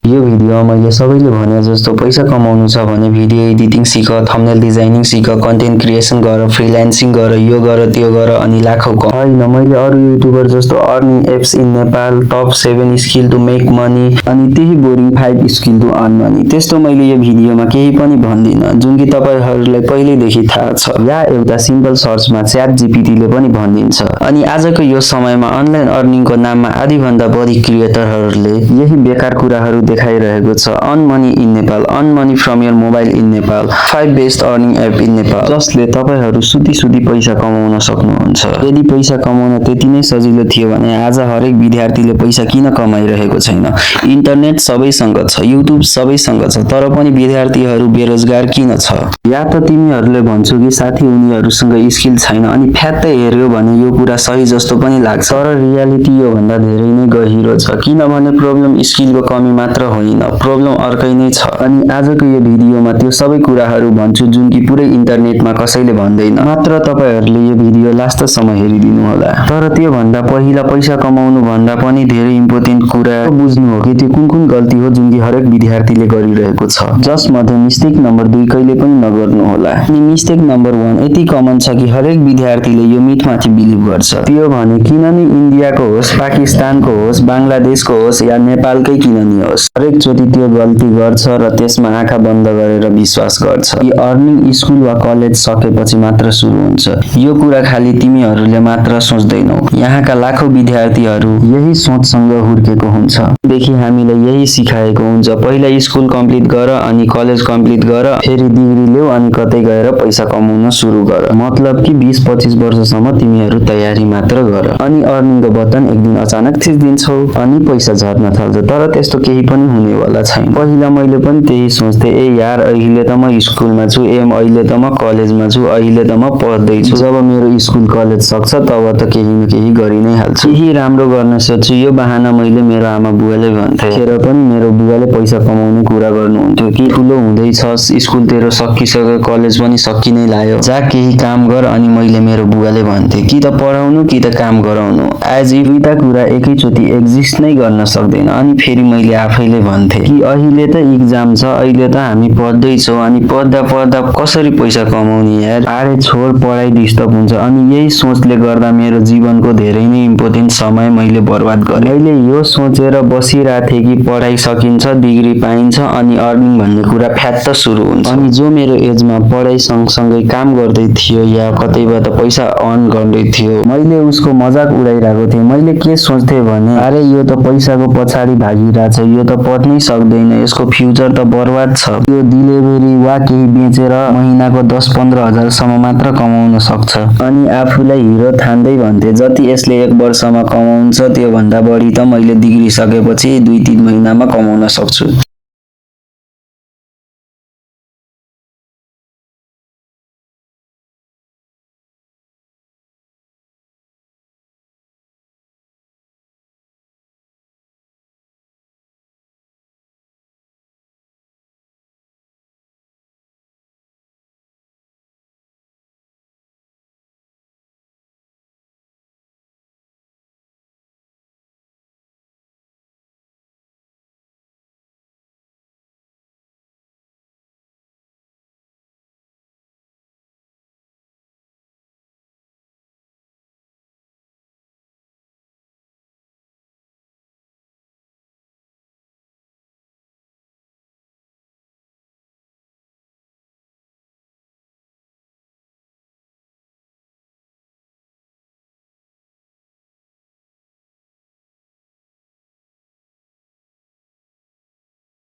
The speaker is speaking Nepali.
यो भिडियोमा मैले सबैले भने जस्तो पैसा कमाउनु छ भने भिडियो एडिटिङ सिक, थम्बनेल डिजाइनिङ सिक, कन्टेन्ट क्रिएसन गर, फ्रिल्यान्सिङ गर, यो गर त्यो गर अनि लाखौं होइन। मैले अरू युट्युबर जस्तो earning apps in Nepal, top 7 skill to make money अनि त्यही boring 5 skill to earn money त्यस्तो मैले यो भिडियोमा केही पनि भन्दिनँ, जुन कि तपाईहरुलाई पहिलेदेखि थाहा छ। या एउटा सिम्पल सर्चमा च्याट जीपीटीले पनि भनिदिन्छ। अनि आजको यो समयमा अनलाइन अर्निङको नाममा आधी भन्दा बढी क्रिएटरहरूले यही बेकार कुराहरू देखाइरहेको छ। Earn money in Nepal, earn money from your mobile in Nepal, 5 best earning app in Nepal, जसले तपाईहरु सुती पैसा कमाउन सक्नुहुन्छ। यदि पैसा कमाउन त्यति नै सजिलो थियो भने आज हरेक विद्यार्थीले पैसा किन कमाइरहेको छैन? इन्टरनेट सबैसँग छ, युट्युब सबैसँग छ, तर पनि विद्यार्थीहरू बेरोजगार किन छ? या त तिमीहरूले भन्छौ कि साथी उनीहरूसँग स्किल छैन अनि फ्याट्टै हेर्यो भने यो कुरा सही जस्तो पनि लाग्छ, तर रियालिटी यो भन्दा धेरै नै गहिरो छ। किनभने प्रब्लम स्किलको कमी मात्र होइन, प्रब्लम अर्कै नै छ। अनि आजको यो भिडियोमा त्यो सबै कुराहरू भन्छु जुन कि पुरै इन्टरनेटमा कसैले भन्दैन। मात्र तपाईहरुले यो भिडियो लास्टसम्म हेरिदिनु होला। तर त्यो भन्दा पहिला पैसा कमाउनु भन्दा पनि धेरै इम्पोर्टेन्ट कुरा बुझ्नु हो कि त्यो कुन गल्ती हो जुन कि हरेक विद्यार्थीले गरिरहेको छ। जसमध्ये मिस्टेक नम्बर 2 कहिले पनि नगर्नु होला। अनि मिस्टेक नम्बर 1 यति कमन छ कि हरेक विद्यार्थीले यो मिथमाथि बिलिभ गर्छ। त्यो भने किन नि इन्डियाको होस्, पाकिस्तानको होस्, बंगलादेशको होस् या नेपालकै किन नि होस्, हरेक चोटि त्यो गल्ती गर्छ र त्यसमा आँखा बन्द गरेर विश्वास गर्छ कि अर्निङ स्कुल वा कलेज सकेपछि मात्र सुरु हुन्छ। यो कुरा खाली तिमीहरूले मात्र सोच्दैनौ, यहाँका लाखौं विद्यार्थीहरू यही सोचसँग हुर्केको हुन्छ। देखि हामीलाई यही सिकाएको हुन्छ, पहिला स्कुल कम्प्लिट गर अनि कलेज कम्प्लिट गर, फेरि डिग्री ल्याऊ अनि कतै गएर पैसा कमाउन सुरु गर। मतलब कि 20-25 वर्षसम्म तिमीहरू तयारी मात्र गर अनि अर्निङको बटन एक दिन अचानक थिचिदिन्छौ अनि पैसा झर्न थाल्छ। तर त्यस्तो केही पनि हुनेवाला छैन। पहिला मैले पनि त्यही सोच्थे, ए यार अहिले त म स्कुलमा छु, अहिले त म कलेजमा छु, अहिले त म पढ्दै छु, जब मेरो स्कुल कलेज सक्छ तब त केही न केही गरि नै हाल्छु, केही राम्रो गर्न सक्छु। यो बहाना मैले मेरो आमा बुवाले भन्थे। खेर पनि मेरो बुवाले पैसा कमाउने कुरा गर्नुहुन्थ्यो कि ठुलो हुँदैछस्, स्कुल तेरो सकिसक्यो, कलेज पनि सकि नै लाग्यो, जा केही काम गर। अनि मैले मेरो बुवाले भन्थे कि त पढाउनु कि त काम गराउनु, एज इफ दुईटा कुरा एकैचोटि एक्जिस्ट नै गर्न सक्दैन। अनि फेरि मैले आफैले भन्थे कि अहिले त इक्जाम छ, अहिले त हामी पढ्दै छौं अनि पढ्दा कसरी पैसा कमाउने यार, अरे छोड पढाइ डिस्टर्ब हुन्छ। अनि यही सोचले गर्दा मेरो जीवनको धेरै नै इम्पोर्टेन्ट समय मैले बर्बाद गरेँ। मैले यो सोचेर बसिरहेको थिएँ कि पढाइ सकिन्छ, डिग्री पाइन्छ अनि अर्निङ भन्ने कुरा फ्याट्ट सुरु हुन्छ। अनि जो मेरो एजमा पढाइ सँगसँगै काम गर्दै थियो या कतैबाट पैसा अर्न गर्दै थियो, मैले उसको मजाक उडाइरहेको थिएँ। मैले के सोच्थे भने, अरे यो त पैसाको पछाडि भागिरहेछ, यो त पढ्नै सक्दैन, यसको फ्युचर त बर्बाद छ, यो डिलिभरी वा केही बेचेर महिनाको 10-15 हजार सम्म मात्र कमाउन सक्छ। अनि आफूलाई हिरो ठान्दै भन्थे, जति यसले 1 वर्षमा कमाउँछ त्यो भन्दा बढी त मैले डिग्री सकेपछि 2-3 महिनामा कमाउन सक्छु।